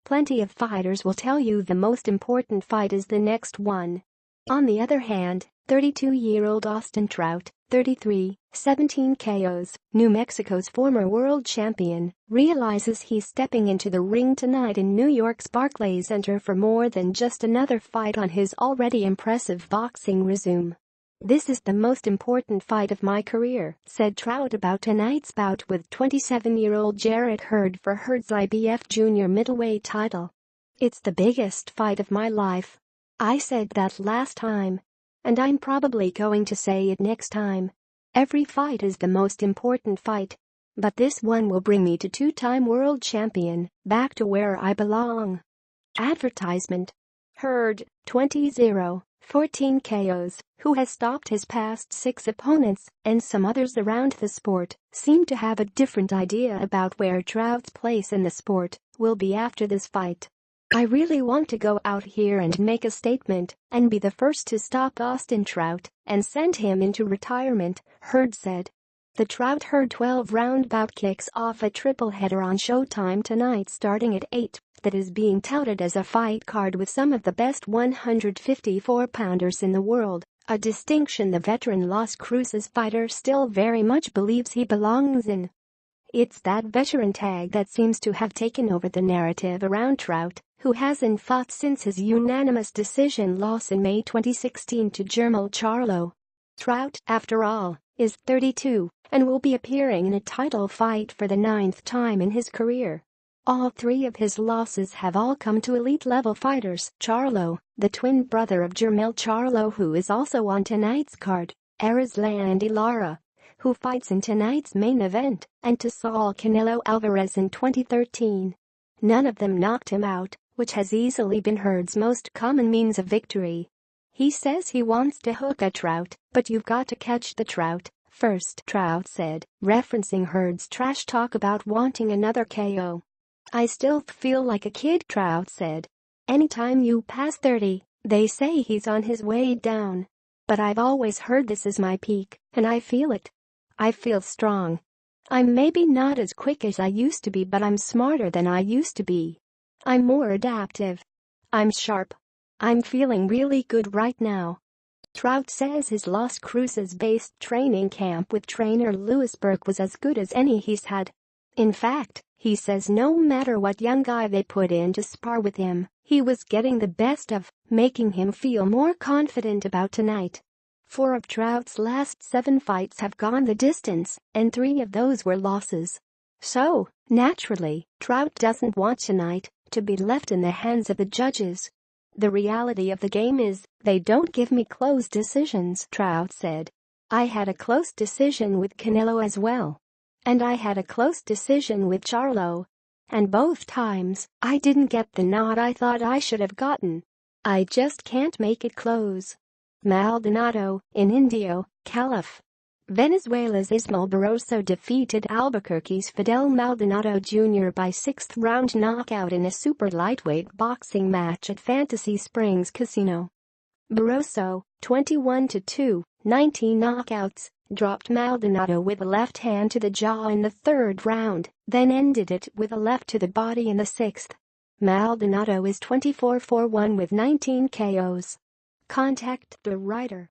Plenty of fighters will tell you the most important fight is the next one. On the other hand, 32-year-old Austin Trout, 33, 17 KOs, New Mexico's former world champion, realizes he's stepping into the ring tonight in New York's Barclays Center for more than just another fight on his already impressive boxing resume. "This is the most important fight of my career," said Trout about tonight's bout with 27-year-old Jarrett Hurd for Hurd's IBF junior middleweight title. "It's the biggest fight of my life. I said that last time. And I'm probably going to say it next time. Every fight is the most important fight. But this one will bring me to two-time world champion, back to where I belong." Advertisement. Hurd, 20-0, 14 KOs, who has stopped his past 6 opponents, and some others around the sport, seem to have a different idea about where Trout's place in the sport will be after this fight. "I really want to go out here and make a statement and be the first to stop Austin Trout and send him into retirement," Hurd said. The Trout-Hurd 12-round bout kicks off a triple-header on Showtime tonight starting at 8 that is being touted as a fight card with some of the best 154-pounders in the world, a distinction the veteran Las Cruces fighter still very much believes he belongs in. It's that veteran tag that seems to have taken over the narrative around Trout, who hasn't fought since his unanimous decision loss in May 2016 to Jermell Charlo. Trout, after all, is 32 and will be appearing in a title fight for the 9th time in his career. All 3 of his losses have all come to elite-level fighters. Charlo, the twin brother of Jermell Charlo who is also on tonight's card, Erislandy Lara, who fights in tonight's main event, and to Saul Canelo Alvarez in 2013. None of them knocked him out, which has easily been Hurd's most common means of victory. He says he wants to hook a Trout, but you've got to catch the Trout first, Trout said, referencing Hurd's trash talk about wanting another KO. "I still feel like a kid," Trout said. "Anytime you pass 30, they say he's on his way down. But I've always heard this is my peak, and I feel it. I feel strong. I'm maybe not as quick as I used to be, but I'm smarter than I used to be. I'm more adaptive. I'm sharp. I'm feeling really good right now." Trout says his Las Cruces-based training camp with trainer Louis Burke was as good as any he's had. In fact, he says no matter what young guy they put in to spar with him, he was getting the best of, making him feel more confident about tonight. 4 of Trout's last 7 fights have gone the distance, and 3 of those were losses. So, naturally, Trout doesn't want tonight to be left in the hands of the judges. "The reality of the game is, they don't give me close decisions," Trout said. "I had a close decision with Canelo as well. And I had a close decision with Charlo. And both times, I didn't get the nod I thought I should have gotten. I just can't make it close." Maldonado, in Indio, Calif. Venezuela's Ismael Barroso defeated Albuquerque's Fidel Maldonado Jr. by 6th-round knockout in a super lightweight boxing match at Fantasy Springs Casino. Barroso, 21-2, 19 knockouts, dropped Maldonado with a left hand to the jaw in the 3rd round, then ended it with a left to the body in the 6th. Maldonado is 24-1 with 19 KOs. Contact the writer.